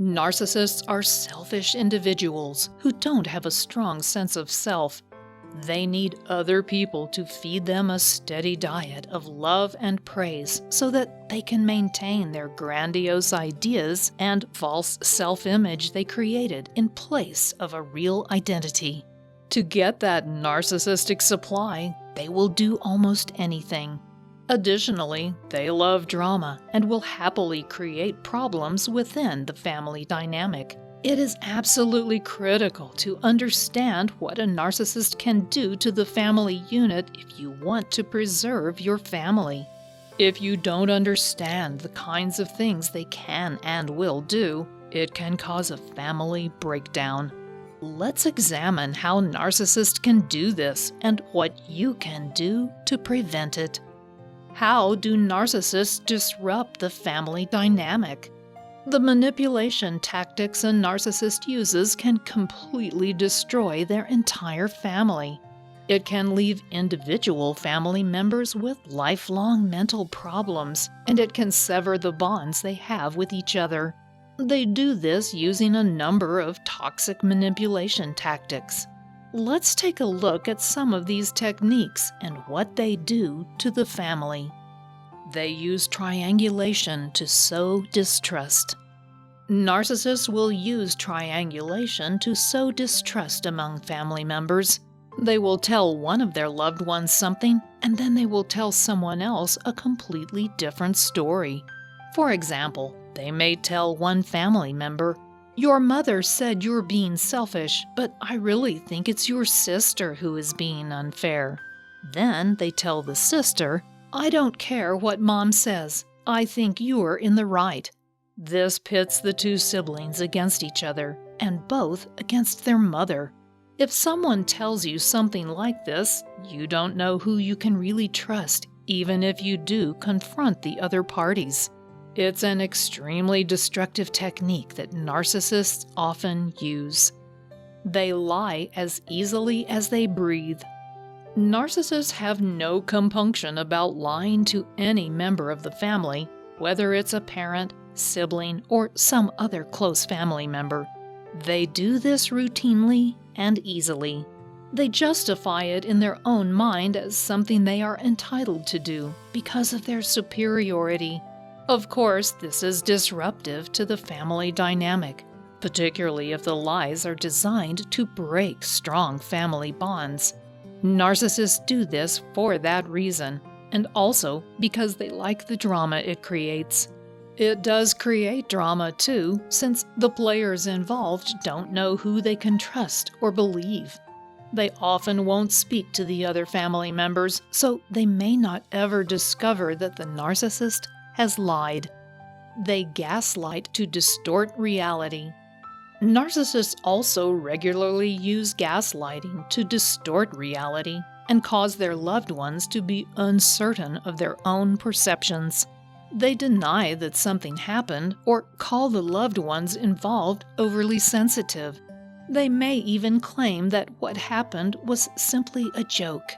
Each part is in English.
Narcissists are selfish individuals who don't have a strong sense of self. They need other people to feed them a steady diet of love and praise so that they can maintain their grandiose ideas and false self-image they created in place of a real identity. To get that narcissistic supply, they will do almost anything. Additionally, they love drama and will happily create problems within the family dynamic. It is absolutely critical to understand what a narcissist can do to the family unit if you want to preserve your family. If you don't understand the kinds of things they can and will do, it can cause a family breakdown. Let's examine how narcissists can do this and what you can do to prevent it. How do narcissists disrupt the family dynamic? The manipulation tactics a narcissist uses can completely destroy their entire family. It can leave individual family members with lifelong mental problems, and it can sever the bonds they have with each other. They do this using a number of toxic manipulation tactics. Let's take a look at some of these techniques and what they do to the family. They use triangulation to sow distrust. Narcissists will use triangulation to sow distrust among family members. They will tell one of their loved ones something, and then they will tell someone else a completely different story. For example, they may tell one family member, "Your mother said you're being selfish, but I really think it's your sister who is being unfair." Then they tell the sister, "I don't care what Mom says. I think you're in the right." This pits the two siblings against each other, and both against their mother. If someone tells you something like this, you don't know who you can really trust, even if you do confront the other parties. It's an extremely destructive technique that narcissists often use. They lie as easily as they breathe. Narcissists have no compunction about lying to any member of the family, whether it's a parent, sibling, or some other close family member. They do this routinely and easily. They justify it in their own mind as something they are entitled to do because of their superiority. Of course, this is disruptive to the family dynamic, particularly if the lies are designed to break strong family bonds. Narcissists do this for that reason, and also because they like the drama it creates. It does create drama too, since the players involved don't know who they can trust or believe. They often won't speak to the other family members, so they may not ever discover that the narcissist has lied. They gaslight to distort reality. Narcissists also regularly use gaslighting to distort reality and cause their loved ones to be uncertain of their own perceptions. They deny that something happened or call the loved ones involved overly sensitive. They may even claim that what happened was simply a joke.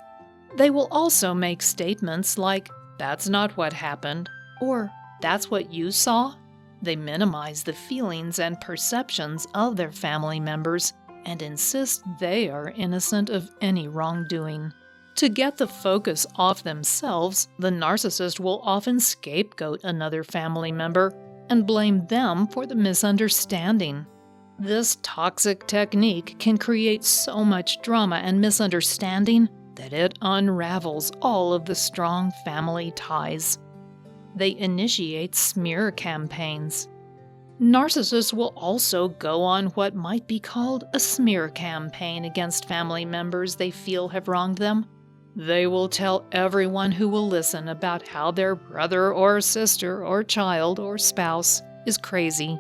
They will also make statements like, "That's not what happened," or "That's what you saw." They minimize the feelings and perceptions of their family members and insist they are innocent of any wrongdoing. To get the focus off themselves, the narcissist will often scapegoat another family member and blame them for the misunderstanding. This toxic technique can create so much drama and misunderstanding that it unravels all of the strong family ties. They initiate smear campaigns. Narcissists will also go on what might be called a smear campaign against family members they feel have wronged them. They will tell everyone who will listen about how their brother or sister or child or spouse is crazy.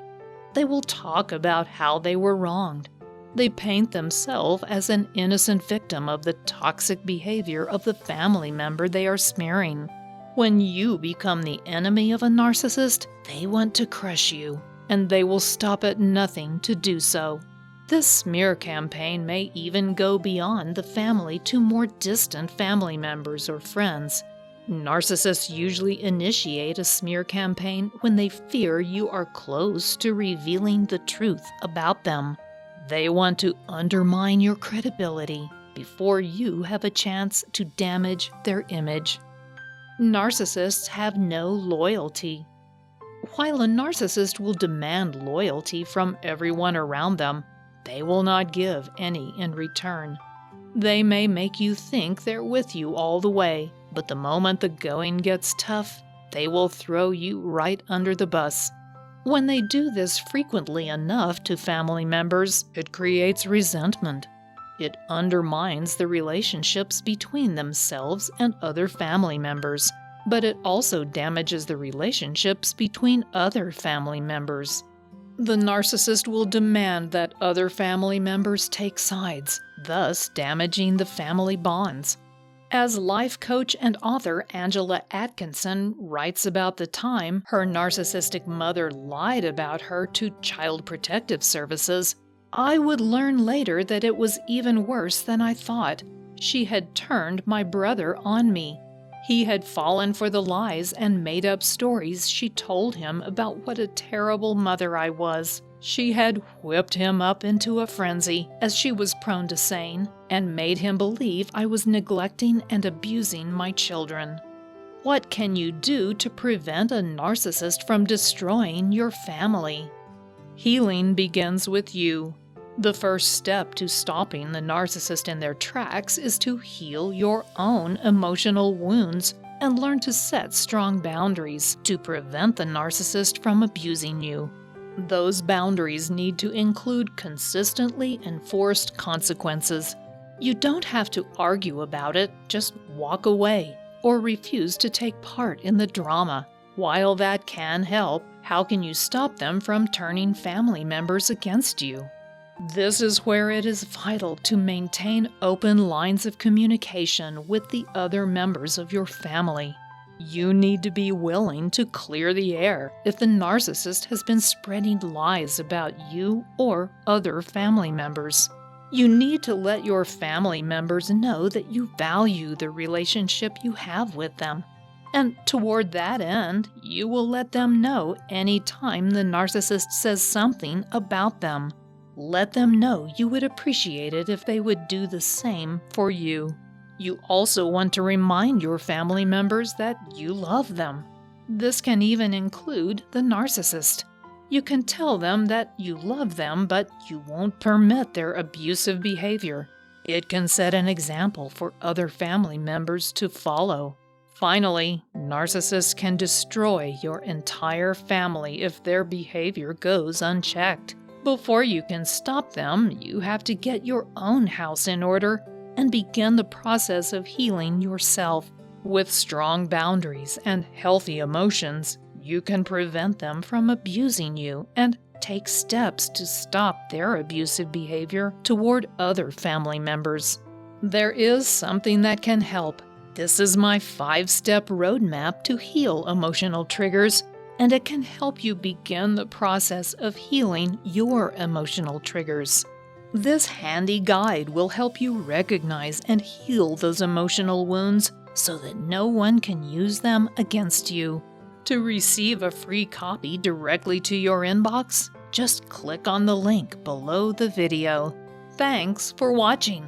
They will talk about how they were wronged. They paint themselves as an innocent victim of the toxic behavior of the family member they are smearing. When you become the enemy of a narcissist, they want to crush you, and they will stop at nothing to do so. This smear campaign may even go beyond the family to more distant family members or friends. Narcissists usually initiate a smear campaign when they fear you are close to revealing the truth about them. They want to undermine your credibility before you have a chance to damage their image. Narcissists have no loyalty. While a narcissist will demand loyalty from everyone around them, they will not give any in return. They may make you think they're with you all the way, but the moment the going gets tough, they will throw you right under the bus. When they do this frequently enough to family members, it creates resentment. It undermines the relationships between themselves and other family members, but it also damages the relationships between other family members. The narcissist will demand that other family members take sides, thus damaging the family bonds. As life coach and author Angela Atkinson writes about the time her narcissistic mother lied about her to Child Protective Services, I would learn later that it was even worse than I thought. She had turned my brother on me. He had fallen for the lies and made up stories she told him about what a terrible mother I was. She had whipped him up into a frenzy, as she was prone to saying, and made him believe I was neglecting and abusing my children. What can you do to prevent a narcissist from destroying your family? Healing begins with you. The first step to stopping the narcissist in their tracks is to heal your own emotional wounds and learn to set strong boundaries to prevent the narcissist from abusing you. Those boundaries need to include consistently enforced consequences. You don't have to argue about it, just walk away or refuse to take part in the drama. While that can help, how can you stop them from turning family members against you? This is where it is vital to maintain open lines of communication with the other members of your family. You need to be willing to clear the air if the narcissist has been spreading lies about you or other family members. You need to let your family members know that you value the relationship you have with them. And toward that end, you will let them know any time the narcissist says something about them. Let them know you would appreciate it if they would do the same for you. You also want to remind your family members that you love them. This can even include the narcissist. You can tell them that you love them, but you won't permit their abusive behavior. It can set an example for other family members to follow. Finally, narcissists can destroy your entire family if their behavior goes unchecked. Before you can stop them, you have to get your own house in order and begin the process of healing yourself. With strong boundaries and healthy emotions, you can prevent them from abusing you and take steps to stop their abusive behavior toward other family members. There is something that can help. This is my 5-step roadmap to heal emotional triggers, and it can help you begin the process of healing your emotional triggers. This handy guide will help you recognize and heal those emotional wounds so that no one can use them against you. To receive a free copy directly to your inbox, just click on the link below the video. Thanks for watching.